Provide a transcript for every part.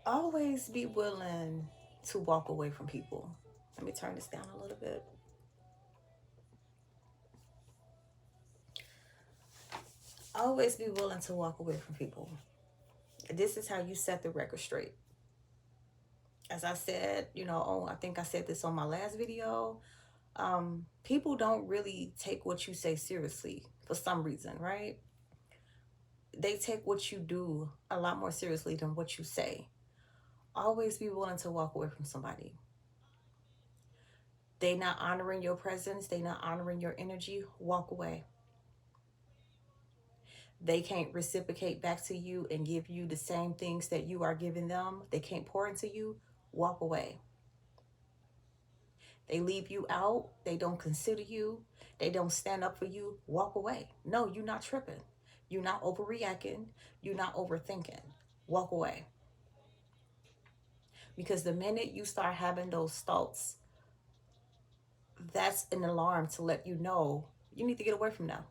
Always be willing to walk away from people. Let me turn this down a little bit. Always be willing to walk away from people. This is how you set the record straight. As I said, I think I said this on my last video. People don't really take what you say seriously for some reason, right? They take what you do a lot more seriously than what you say. Always be willing to walk away from somebody. They not honoring your presence, they not honoring your energy, walk away. They can't reciprocate back to you and give you the same things that you are giving them. They can't pour into you, walk away. They leave you out, they don't consider you, they don't stand up for you, walk away. No, you're not tripping. You're not overreacting, you're not overthinking. Walk away. Because the minute you start having those thoughts, that's an alarm to let you know you need to get away from them.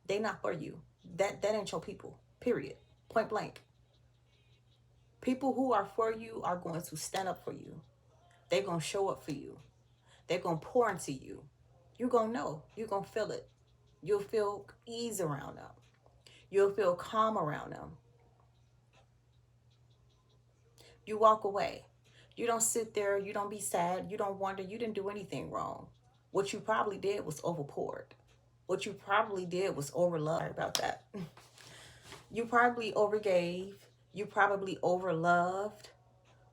They not for you. That ain't your people. Period. Point blank. People who are for you are going to stand up for you. They're going to show up for you. They're going to pour into you. You're going to know. You're going to feel it. You'll feel ease around them. You'll feel calm around them. You walk away. You don't sit there. You don't be sad. You don't wonder. You didn't do anything wrong. What you probably did was overpoured. What you probably did was overlove. Sorry about that. You probably overgave. You probably overloved.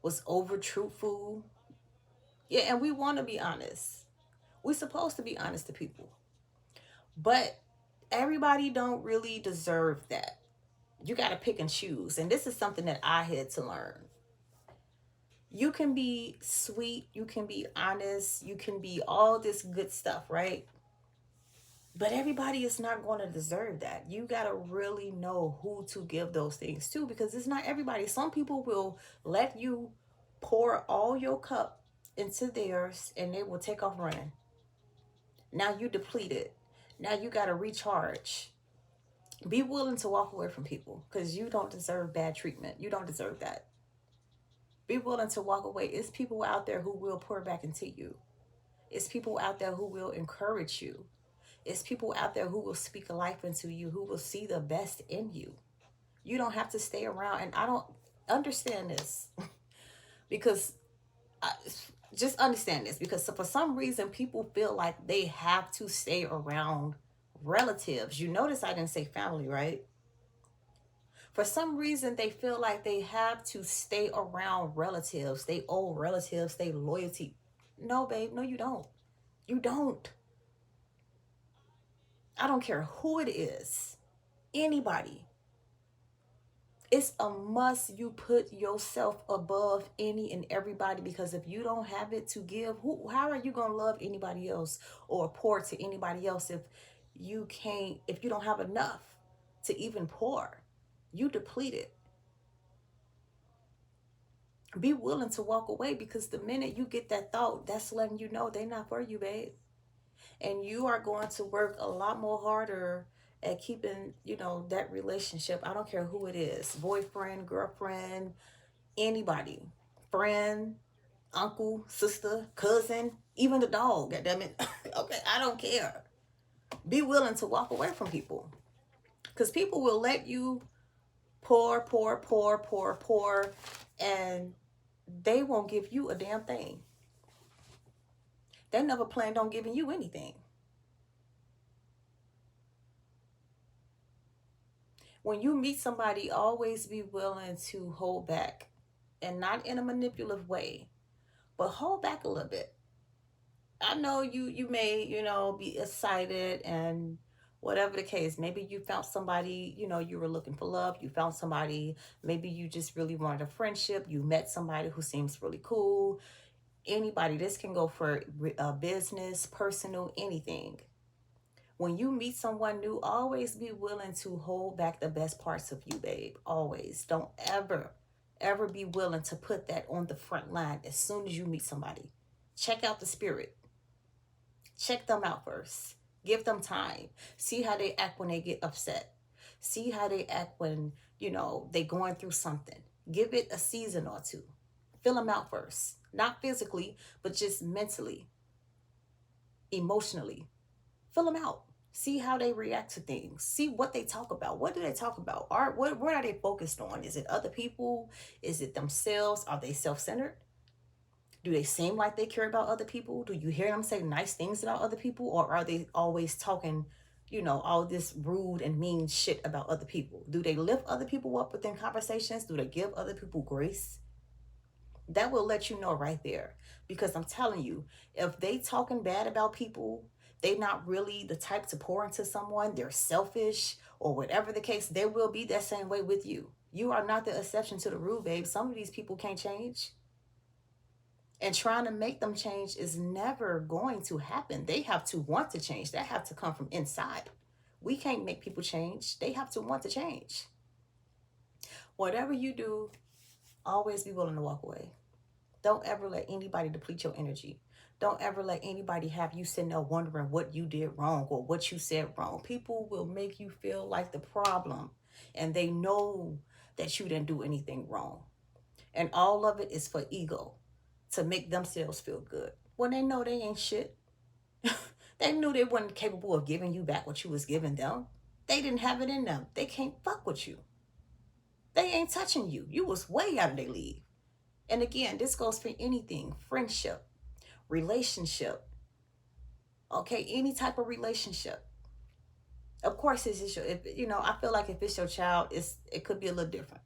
Was over truthful. Yeah, and we want to be honest. We're supposed to be honest to people. But everybody don't really deserve that. You got to pick and choose. And this is something that I had to learn. You can be sweet, you can be honest, you can be all this good stuff, right? But everybody is not going to deserve that. You got to really know who to give those things to, because it's not everybody. Some people will let you pour all your cup into theirs and they will take off running. Now you depleted. Now you got to recharge. Be willing to walk away from people because you don't deserve bad treatment. You don't deserve that. Be willing to walk away. It's people out there who will pour back into you. It's people out there who will encourage you. It's people out there who will speak life into you, who will see the best in you. You don't have to stay around. And I don't understand this because I, just understand this because for some reason people feel like they have to stay around relatives. You notice I didn't say family, right? For some reason they feel like they have to stay around relatives. They owe relatives, they loyalty. No, babe, no, you don't. You don't. I don't care who it is, anybody. It's a must you put yourself above any and everybody, because if you don't have it to give, how are you going to love anybody else or pour to anybody else if you don't have enough to even pour? You depleted. Be willing to walk away, because the minute you get that thought, that's letting you know they're not for you, babe. And you are going to work a lot more harder at keeping, that relationship. I don't care who it is, boyfriend, girlfriend, anybody, friend, uncle, sister, cousin, even the dog, goddammit. Okay, I don't care. Be willing to walk away from people, because people will let you pour, pour, pour, pour, pour, and they won't give you a damn thing. They never planned on giving you anything. When you meet somebody, always be willing to hold back, and not in a manipulative way, but hold back a little bit. I know you may, be excited and whatever the case. Maybe you found somebody, you were looking for love. You found somebody, maybe you just really wanted a friendship. You met somebody who seems really cool. Anybody, this can go for business, personal, anything. When you meet someone new, always be willing to hold back the best parts of you, babe. Always. Don't ever be willing to put that on the front line as soon as you meet somebody. Check out the spirit. Check them out first. Give them time. See how they act when they get upset. See how they act when, they going through something. Give it a season or two. Fill them out first. Not physically, but just mentally, emotionally. Fill them out. See how they react to things. See what they talk about. What do they talk about? What are they focused on? Is it other people? Is it themselves? Are they self-centered? Do they seem like they care about other people? Do you hear them say nice things about other people? Or are they always talking, all this rude and mean shit about other people? Do they lift other people up within conversations? Do they give other people grace? That will let you know right there. Because I'm telling you, if they talking bad about people, they not really the type to pour into someone, they're selfish or whatever the case, they will be that same way with you. You are not the exception to the rule, babe. Some of these people can't change. And trying to make them change is never going to happen. They have to want to change. That have to come from inside. We can't make people change. They have to want to change. Whatever you do, always be willing to walk away. Don't ever let anybody deplete your energy. Don't ever let anybody have you sitting there wondering what you did wrong or what you said wrong. People will make you feel like the problem, and they know that you didn't do anything wrong. And all of it is for ego, to make themselves feel good. When they know they ain't shit. They knew they weren't capable of giving you back what you was giving them. They didn't have it in them. They can't fuck with you. They ain't touching you. You was way out of their league. And again, this goes for anything: friendship, relationship, okay, any type of relationship. Of course, it's your, if I feel like if it's your child, it could be a little different.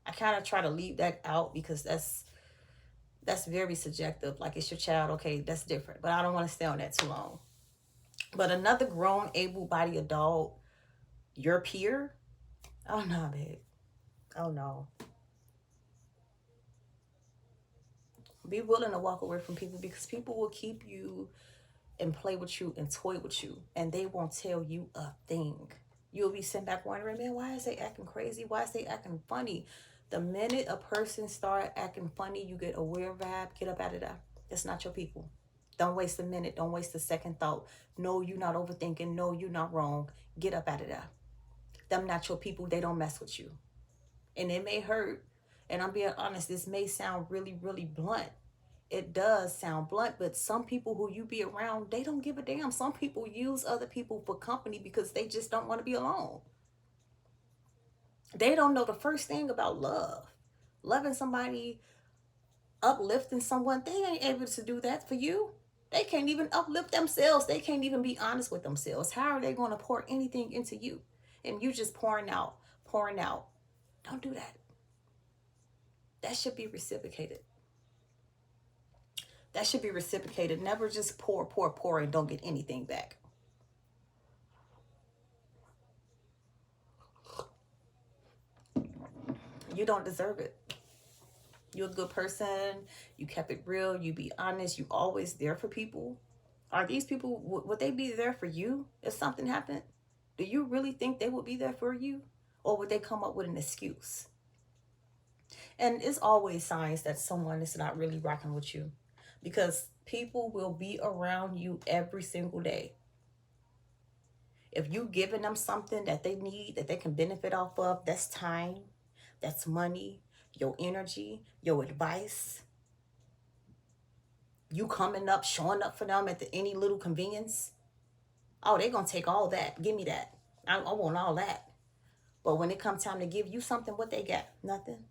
I kind of try to leave that out because that's very subjective. Like, it's your child, okay, that's different. But I don't want to stay on that too long. But another grown, able-bodied adult, your peer, oh no, babe. Oh no. Be willing to walk away from people, because people will keep you and play with you and toy with you, and they won't tell you a thing. You'll be sitting back wondering, man, why is they acting crazy? Why is they acting funny? The minute a person start acting funny, you get a weird vibe, get up out of there. That's not your people. Don't waste a minute. Don't waste a second thought. No, you're not overthinking. No, you're not wrong. Get up out of there. Them not your people. They don't mess with you. And it may hurt. And I'm being honest, this may sound really, really blunt. It does sound blunt, but some people who you be around, they don't give a damn. Some people use other people for company because they just don't want to be alone. They don't know the first thing about love. Loving somebody, uplifting someone, they ain't able to do that for you. They can't even uplift themselves. They can't even be honest with themselves. How are they going to pour anything into you? And you just pouring out, pouring out. Don't do that. That should be reciprocated. That should be reciprocated. Never just pour, pour, pour and don't get anything back. You don't deserve it. You're a good person. You kept it real. You be honest. You always there for people. Are these people, would they be there for you if something happened? Do you really think they would be there for you? Or would they come up with an excuse? And it's always signs that someone is not really rocking with you, because people will be around you every single day. If you giving them something that they need, that they can benefit off of, that's time, that's money, your energy, your advice. You coming up, showing up for them at any little convenience. Oh, they're going to take all that. Give me that. I want all that. But when it comes time to give you something, what they got? Nothing.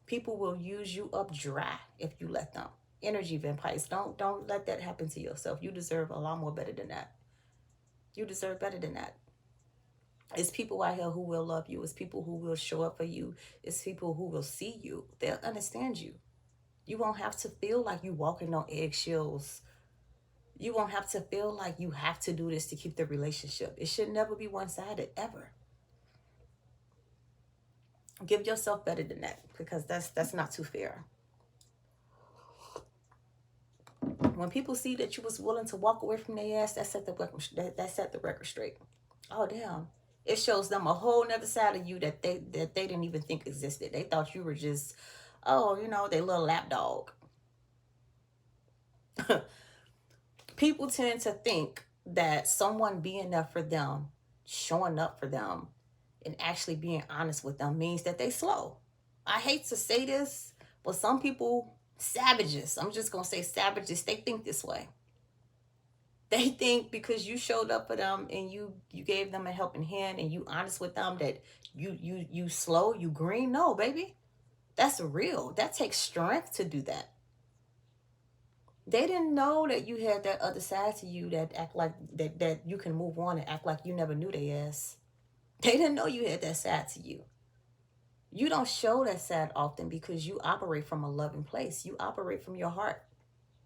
People will use you up dry if you let them. Energy vampires. Don't let that happen to yourself. You deserve a lot more better than that. You deserve better than that. It's people out here who will love you. It's people who will show up for you. It's people who will see you. They'll understand you. You won't have to feel like you walking on eggshells. You won't have to feel like you have to do this to keep the relationship. It should never be one-sided, ever. Give yourself better than that, because that's not too fair. When people see that you was willing to walk away from their ass, that set the record straight. Oh damn. It shows them a whole nother side of you that they didn't even think existed. They thought you were just, they little lapdog. People tend to think that someone being there for them, showing up for them, and actually being honest with them means that they slow. I hate to say this, but some people, savages, I'm just going to say savages, they think this way. They think because you showed up for them and you gave them a helping hand and you honest with them that you slow, you green. No, baby. That's real. That takes strength to do that. They didn't know that you had that other side to you that act like that you can move on and act like you never knew they ass. They didn't know you had that side to you. You don't show that side often because you operate from a loving place. You operate from your heart.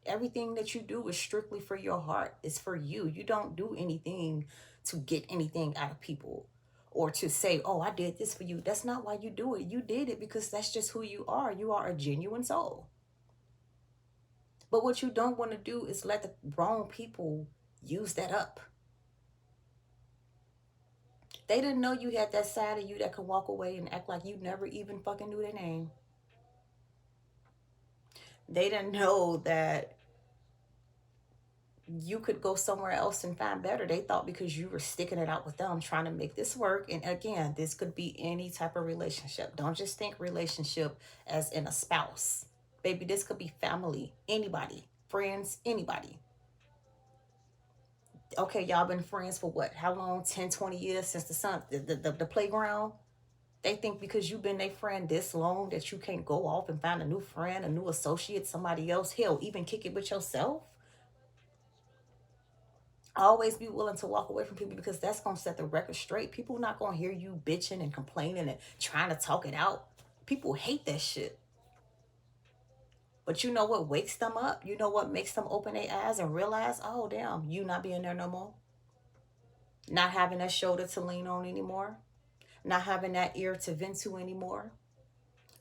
Everything that you do is strictly for your heart. It's for you. You don't do anything to get anything out of people or to say, oh, I did this for you. That's not why you do it. You did it because that's just who you are. You are a genuine soul. But what you don't want to do is let the wrong people use that up. They didn't know you had that side of you that could walk away and act like you never even fucking knew their name. They didn't know that you could go somewhere else and find better. They thought because you were sticking it out with them, trying to make this work. And again, this could be any type of relationship. Don't just think relationship as in a spouse. Baby, this could be family, anybody, friends, anybody. Okay, y'all been friends for what? How long? 10, 20 years since the playground? They think because you've been their friend this long that you can't go off and find a new friend, a new associate, somebody else. Hell, even kick it with yourself. Always be willing to walk away from people because that's going to set the record straight. People not going to hear you bitching and complaining and trying to talk it out. People hate that shit. But you know what wakes them up? You know what makes them open their eyes and realize, oh, damn, you not being there no more? Not having that shoulder to lean on anymore? Not having that ear to vent to anymore?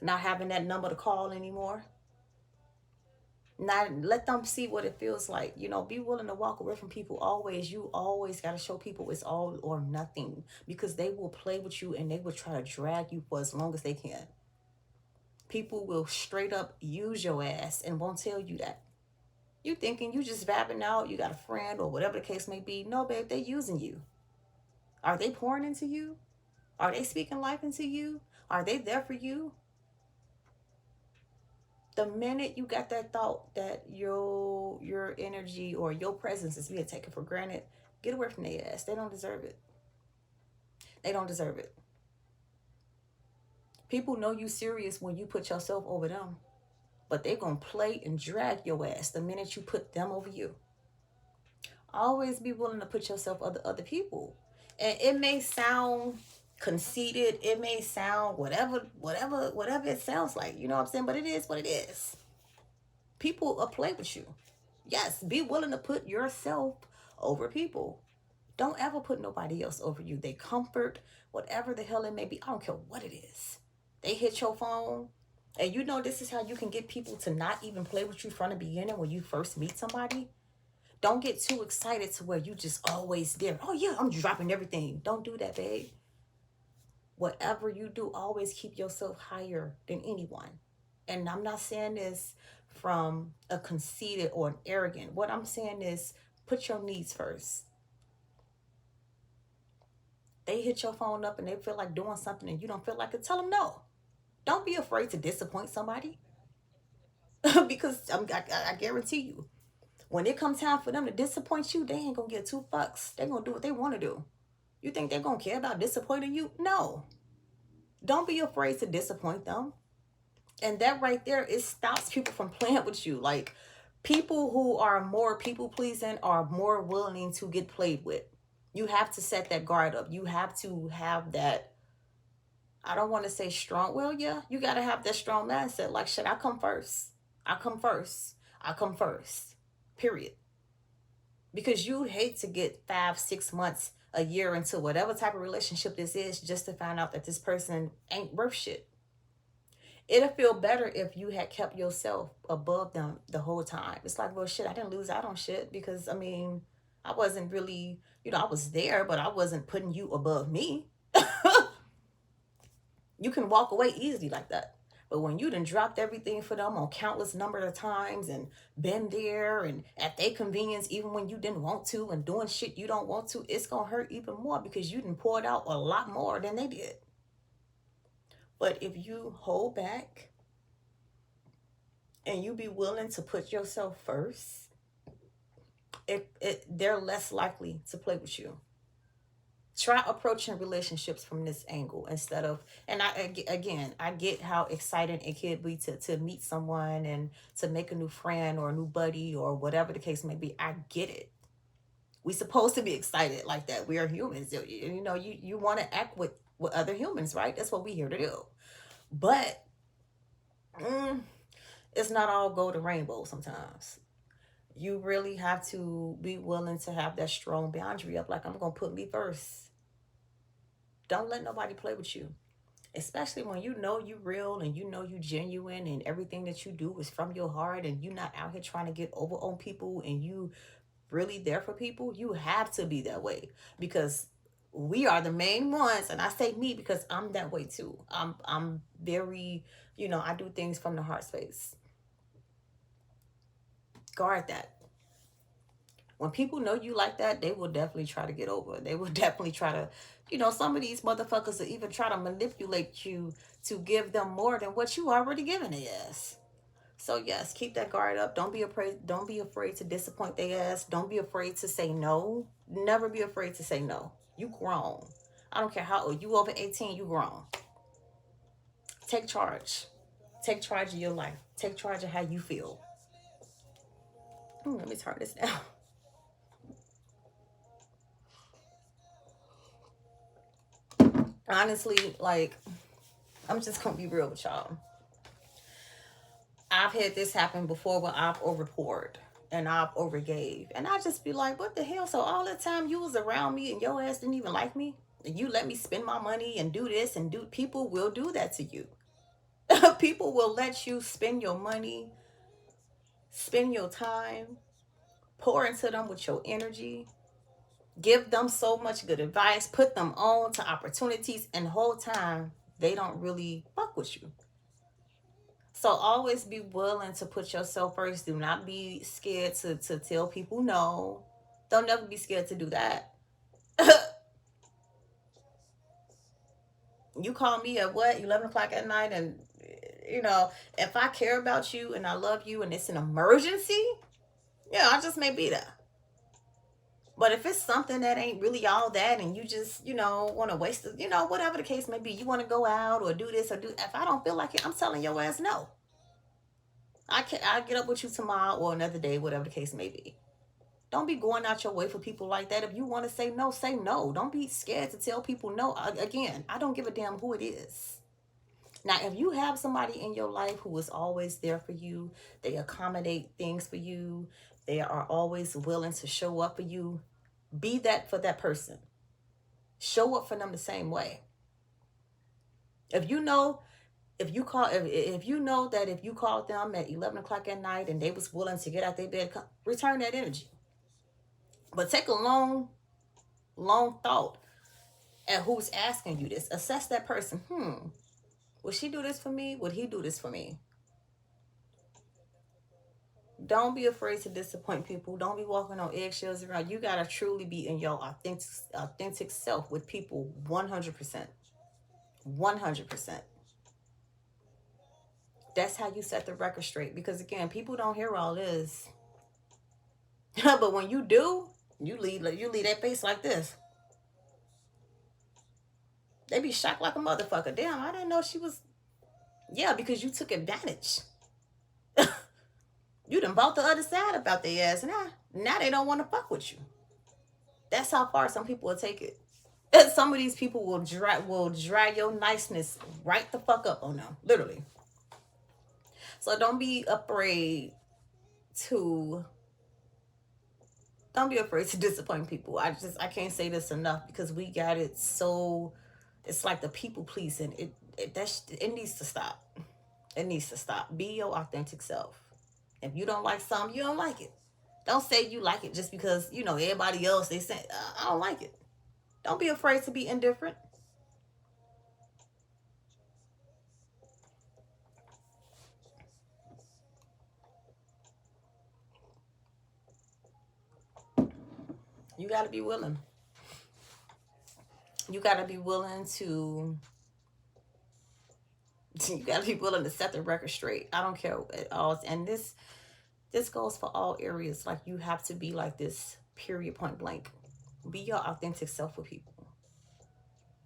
Not having that number to call anymore? Not let them see what it feels like. Be willing to walk away from people always. You always got to show people it's all or nothing because they will play with you and they will try to drag you for as long as they can. People will straight up use your ass and won't tell you that. You thinking you just vibing out, you got a friend or whatever the case may be. No, babe, they using you. Are they pouring into you? Are they speaking life into you? Are they there for you? The minute you got that thought that your energy or your presence is being taken for granted, get away from their ass. They don't deserve it. They don't deserve it. People know you serious when you put yourself over them, but they gonna play and drag your ass the minute you put them over you. Always be willing to put yourself other people. And it may sound conceited, it may sound whatever it sounds like, you know what I'm saying? But it is what it is. People will play with you. Yes, be willing to put yourself over people. Don't ever put nobody else over you. They comfort, whatever the hell it may be. I don't care what it is. They hit your phone. And you know this is how you can get people to not even play with you from the beginning when you first meet somebody. Don't get too excited to where you just always there. Oh yeah, I'm dropping everything. Don't do that, babe. Whatever you do, always keep yourself higher than anyone. And I'm not saying this from a conceited or an arrogant. What I'm saying is put your needs first. They hit your phone up and they feel like doing something and you don't feel like it, tell them no. Don't be afraid to disappoint somebody because I guarantee you, when it comes time for them to disappoint you, they ain't gonna get two fucks. They're gonna do what they want to do. You think they're gonna care about disappointing you? No. Don't be afraid to disappoint them. And that right there, it stops people from playing with you. Like, people who are more people pleasing are more willing to get played with. You have to set that guard up. You have to have that, I don't want to say strong. Well, yeah, you got to have that strong mindset. Like, shit, I come first. I come first. I come first. Period. Because you hate to get 5, 6 months, a year into whatever type of relationship this is just to find out that this person ain't worth shit. It'll feel better if you had kept yourself above them the whole time. It's like, well, shit, I didn't lose out on shit because, I mean, I wasn't really, I was there, but I wasn't putting you above me. You can walk away easily like that. But when you done dropped everything for them on countless number of times and been there and at their convenience, even when you didn't want to and doing shit you don't want to, it's going to hurt even more because you done poured out a lot more than they did. But if you hold back and you be willing to put yourself first, they're less likely to play with you. Try approaching relationships from this angle instead of, and again, I get how exciting it could be to meet someone and to make a new friend or a new buddy or whatever the case may be. I get it. We supposed to be excited like that. We are humans. You want to act with other humans, right? That's what we here to do. But mm, it's not all gold and rainbow sometimes. You really have to be willing to have that strong boundary up, like, I'm gonna put me first. Don't let nobody play with you, especially when you know you real and you know you genuine and everything that you do is from your heart and you're not out here trying to get over on people and you really there for people. You have to be that way because we are the main ones, and I say me because I'm that way too. I'm very, I do things from the heart space. Guard that. When people know you like that, they will definitely try to get over. They will definitely try to, some of these motherfuckers will even try to manipulate you to give them more than what you already given their ass. So yes, keep that guard up. Don't be afraid. Don't be afraid to disappoint their ass. Don't be afraid to say no. Never be afraid to say no. You grown. I don't care how old you over 18. You grown. Take charge. Take charge of your life. Take charge of how you feel. Let me turn this down. Honestly, like, I'm just gonna be real with y'all. I've had this happen before where I've overpoured and I've overgave. And I just be like, what the hell? So all the time you was around me and your ass didn't even like me? And you let me spend my money and do this and do, people will do that to you. People will let you spend your money, spend your time, pour into them with your energy, give them so much good advice, put them on to opportunities, and the whole time they don't really fuck with you. So always be willing to put yourself first. Do not be scared to tell people no. Don't never be scared to do that. You call me at what, 11 o'clock at night, and if I care about you and I love you and it's an emergency, yeah, I just may be there. But if it's something that ain't really all that and you just, want to waste it, whatever the case may be, you want to go out or do this or do, if I don't feel like it, I'm telling your ass no. I get up with you tomorrow or another day, whatever the case may be. Don't be going out your way for people like that. If you want to say no, say no. Don't be scared to tell people no. Again, I don't give a damn who it is. Now, if you have somebody in your life who is always there for you, they accommodate things for you, they are always willing to show up for you, be that for that person. Show up for them the same way. If you know, if you know that if you called them at 11 o'clock at night and they was willing to get out their bed, return that energy. But take a long thought at who's asking you this. Assess that person. Would she do this for me? Would he do this for me? Don't be afraid to disappoint people. Don't be walking on eggshells around. You gotta truly be in your authentic self with people 100%. 100%. That's how you set the record straight. Because again, people don't hear all this. But when you do, you leave that face like this. They be shocked like a motherfucker. Damn, I didn't know she was. Yeah, because you took advantage. You done bought the other side about their ass. Now they don't want to fuck with you. That's how far some people will take it. And some of these people will dry your niceness right the fuck up on them, literally. So to don't be afraid to disappoint people. I can't say this enough because we got it so, it's like the people pleasing. It needs to stop. It needs to stop. Be your authentic self. If you don't like something, you don't like it. Don't say you like it just because everybody else they say I don't like it. Don't be afraid to be indifferent. You got to be willing. You got to be willing to You gotta be willing to set the record straight. I don't care at all. And this goes for all areas. Like, you have to be like this, period, point blank. Be your authentic self with people.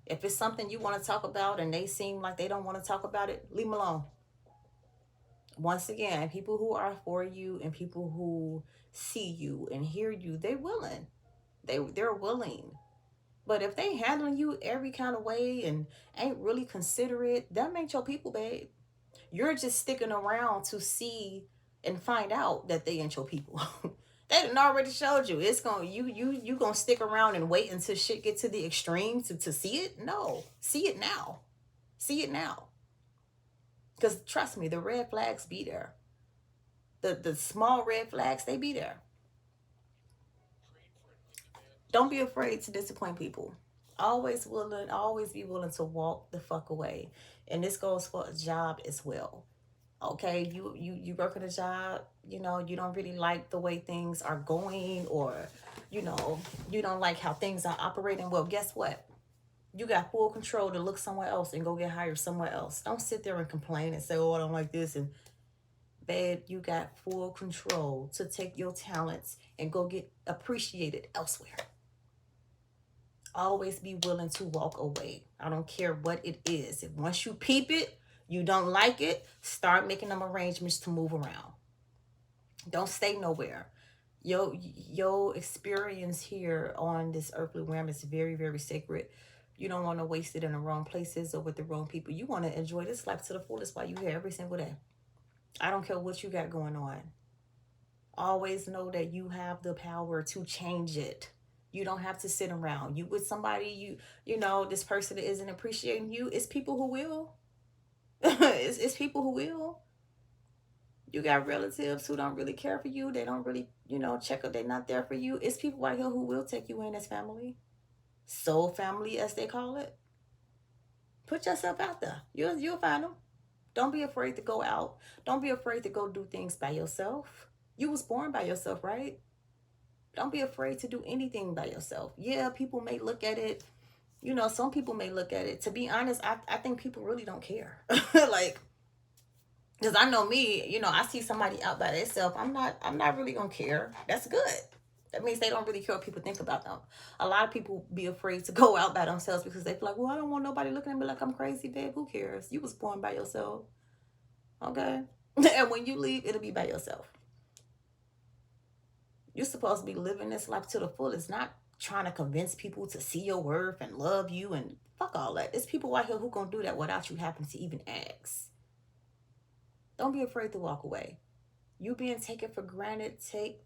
If it's something you want to talk about and they seem like they don't want to talk about it, leave them alone. Once again, people who are for you and people who see you and hear you, they're willing. They're willing. But if they handling you every kind of way and ain't really considerate, that ain't your people, babe. You're just sticking around to see and find out that they ain't your people. They done already showed you. It's gonna you gonna stick around and wait until shit get to the extreme to see it? No. See it now. See it now. Because trust me, the red flags be there. The small red flags, they be there. Don't be afraid to disappoint people. Always be willing to walk the fuck away. And this goes for a job as well. Okay, you work at a job, you don't really like the way things are going, or you know, you don't like how things are operating. Well, guess what? You got full control to look somewhere else and go get hired somewhere else. Don't sit there and complain and say, "Oh, I don't like this." And babe, you got full control to take your talents and go get appreciated elsewhere. Always be willing to walk away. I don't care what it is. If once you peep it, you don't like it, start making them arrangements to move around. Don't stay nowhere. Your experience here on this earthly realm is very, very sacred. You don't want to waste it in the wrong places or with the wrong people. You want to enjoy this life to the fullest while you're here every single day. I don't care what you got going on. Always know that you have the power to change it. You don't have to sit around. You with somebody, you know this person that isn't appreciating you. It's people who will. It's people who will. You got relatives who don't really care for you. They don't really, check up. They're not there for you. It's people out here who will take you in as family. Soul family, as they call it. Put yourself out there. You'll find them. Don't be afraid to go out. Don't be afraid to go do things by yourself. You was born by yourself, right? Don't be afraid to do anything by yourself. Yeah, people may look at it. Some people may look at it. To be honest, I think people really don't care. Like, because I know me, I see somebody out by themselves. I'm not really gonna care. That's good. That means they don't really care what people think about them. A lot of people be afraid to go out by themselves because they feel like, well, I don't want nobody looking at me like I'm crazy, babe. Who cares? You was born by yourself. Okay? And when you leave, it'll be by yourself. You're supposed to be living this life to the fullest, not trying to convince people to see your worth and love you and fuck all that. There's people out here who gonna do that without you having to even ask. Don't be afraid to walk away. You being taken for granted, take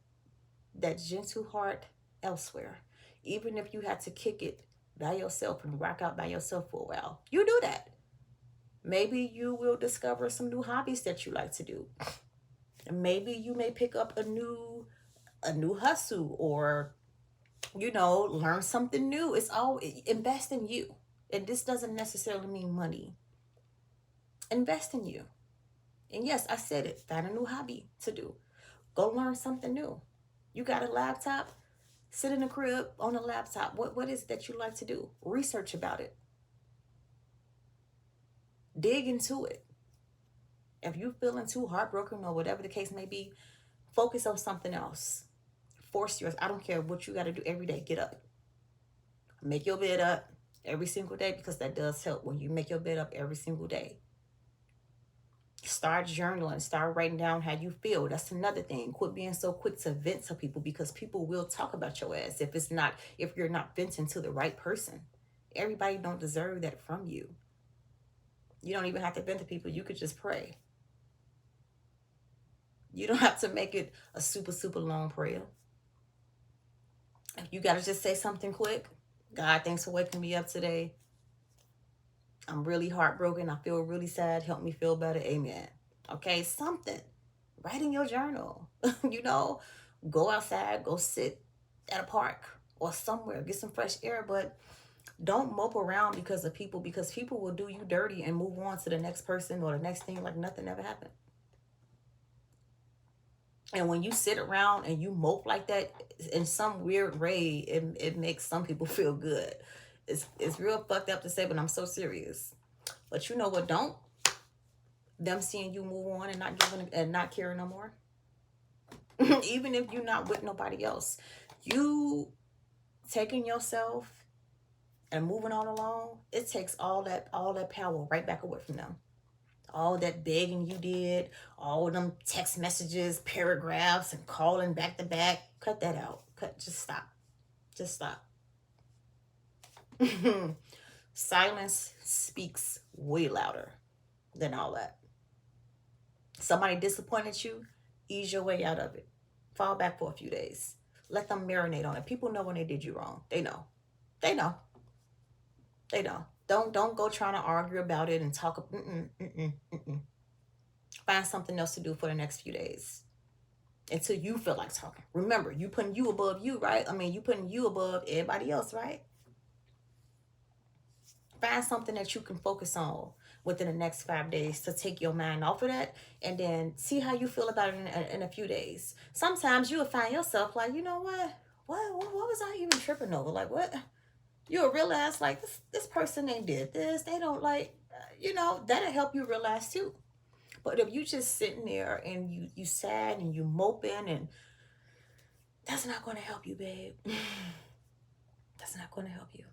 that gentle heart elsewhere. Even if you had to kick it by yourself and rock out by yourself for a while, you do that. Maybe you will discover some new hobbies that you like to do. Maybe you may pick up a new hustle, or learn something new. It's all invest in you. And this doesn't necessarily mean money. Invest in you. And yes, I said it. Find a new hobby to do. Go learn something new. You got a laptop? Sit in the crib on a laptop. What is it that you like to do? Research about it. Dig into it. If you're feeling too heartbroken or whatever the case may be, focus on something else. Force yours. I don't care what you got to do every day. Get up. Make your bed up every single day, because that does help when you make your bed up every single day. Start journaling. Start writing down how you feel. That's another thing. Quit being so quick to vent to people, because people will talk about your ass if you're not venting to the right person. Everybody don't deserve that from you. You don't even have to vent to people. You could just pray. You don't have to make it a super, super long prayer. If you got to just say something quick, God, thanks for waking me up today. I'm really heartbroken. I feel really sad. Help me feel better. Amen. Okay, something. Write in your journal. Go outside, go sit at a park or somewhere, get some fresh air, but don't mope around because people will do you dirty and move on to the next person or the next thing like nothing ever happened. And when you sit around and you mope like that, in some weird way, it makes some people feel good. It's real fucked up to say, but I'm so serious. But you know what? Don't Them seeing you move on and not giving and not caring no more. Even if you're not with nobody else, you taking yourself and moving on alone, it takes all that power right back away from them. All that begging you did, all them text messages, paragraphs, and calling back to back. Cut that out. Just stop. Just stop. Silence speaks way louder than all that. Somebody disappointed you, ease your way out of it. Fall back for a few days. Let them marinate on it. People know when they did you wrong. They know. They know. They know. Don't go trying to argue about it and talk. Find something else to do for the next few days until you feel like talking. Remember, you putting you above you, right? I mean, you putting you above everybody else, right? Find something that you can focus on within the next 5 days to take your mind off of that, and then see how you feel about it in a few days. Sometimes you'll find yourself like, you know what was I even tripping over? Like, what? You'll realize like this person ain't did this. They don't like, that'll help you realize too. But if you just sitting there and you sad and you moping, and that's not going to help you, babe. That's not going to help you.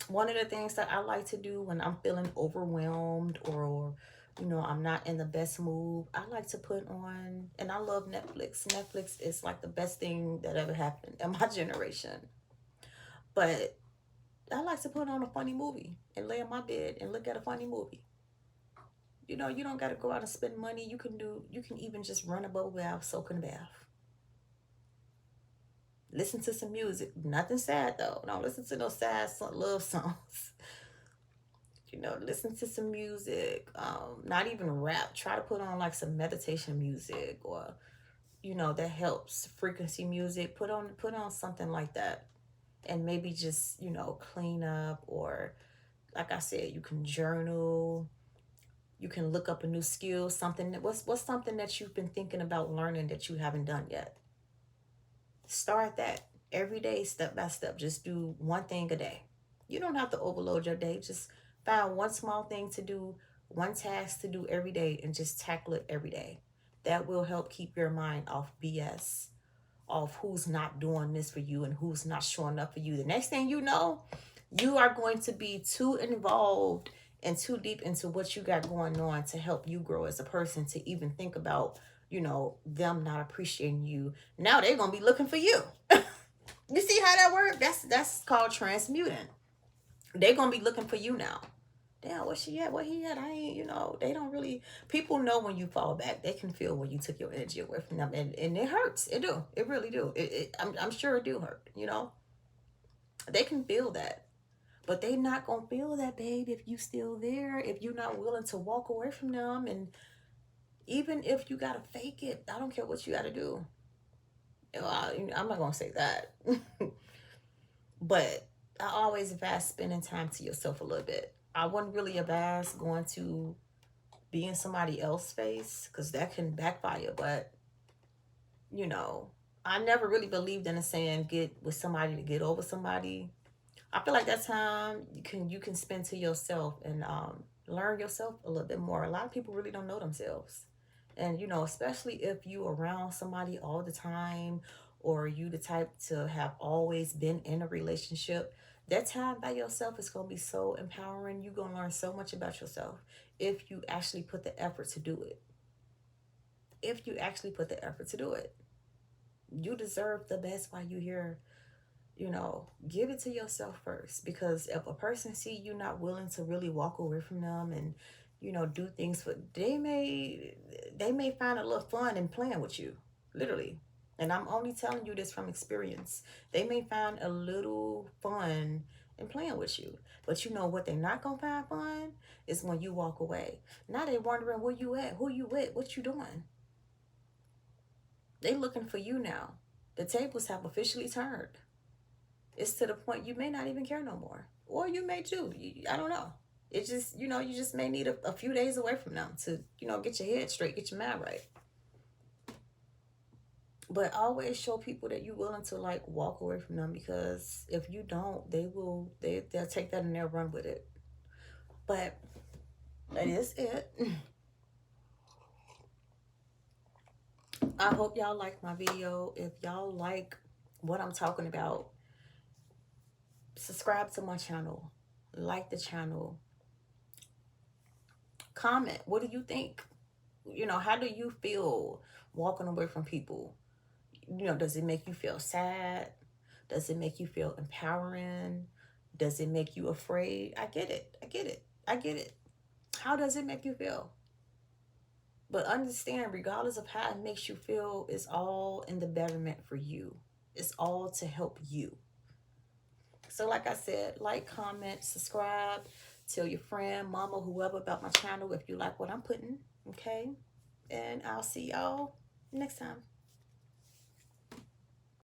One of the things that I like to do when I'm feeling overwhelmed, or I'm not in the best mood, I like to put on, and I love Netflix. Netflix is like the best thing that ever happened in my generation. But I like to put on a funny movie and lay in my bed and look at a funny movie. You don't got to go out and spend money. You can even just run a bubble bath, soak in a bath. Listen to some music. Nothing sad though. Don't listen to no sad love songs. Listen to some music. Not even rap. Try to put on like some meditation music, or that helps. Frequency music. Put on something like that, and maybe just clean up, or like I said, you can journal. You can look up a new skill. What's something that you've been thinking about learning that you haven't done yet? Start that every day, step by step. Just do one thing a day. You don't have to overload your day. Just find one small thing to do, one task to do every day, and just tackle it every day. That will help keep your mind off BS, off who's not doing this for you and who's not showing up for you. The next thing you know, you are going to be too involved and too deep into what you got going on to help you grow as a person, to even think about them not appreciating you. Now they're gonna be looking for you. You see how that works? That's called transmuting. They're gonna be looking for you now. Damn, where she at? Where he at? I ain't, they don't really, people know when you fall back. They can feel when you took your energy away from them. And it hurts. It do. It really do. I'm sure it do hurt, They can feel that. But they not gonna feel that, babe, if you still there, if you're not willing to walk away from them. And even if you gotta fake it, I don't care what you gotta do. I'm not gonna say that. But I always advise spending time to yourself a little bit. I wouldn't really advise going to be in somebody else's face, because that can backfire. But I never really believed in the saying get with somebody to get over somebody. I feel like that time you can spend to yourself, and learn yourself a little bit more. A lot of people really don't know themselves. And especially if you around somebody all the time, or you the type to have always been in a relationship, that time by yourself is going to be so empowering. You're going to learn so much about yourself if you actually put the effort to do it. If you actually put the effort to do it, you deserve the best while you're here. Give it to yourself first, because if a person see you not willing to really walk away from them, and do things for, they may find a little fun in playing with you, literally. And I'm only telling you this from experience. They may find a little fun in playing with you, but what they're not gonna find fun is when you walk away. Now they wondering where you at, who you with, what you doing. They looking for you now. The tables have officially turned. It's to the point you may not even care no more, or you may too. I don't know. It just, you just may need a few days away from them to, get your head straight, get your mind right. But always show people that you're willing to like walk away from them, because if you don't, they'll take that and they'll run with it. But That is it. I hope y'all like my video. If y'all like what I'm talking about, subscribe to my channel, like the channel, comment. What do you think? You know, how do you feel walking away from people? You know, does it make you feel sad? Does it make you feel empowering? Does it make you afraid? I get it. I get it. I get it. How does it make you feel? But understand, regardless of how it makes you feel, it's all in the betterment for you. It's all to help you. So, like I said, like, comment, subscribe, tell your friend, mama, whoever about my channel if you like what I'm putting. Okay? And I'll see y'all next time.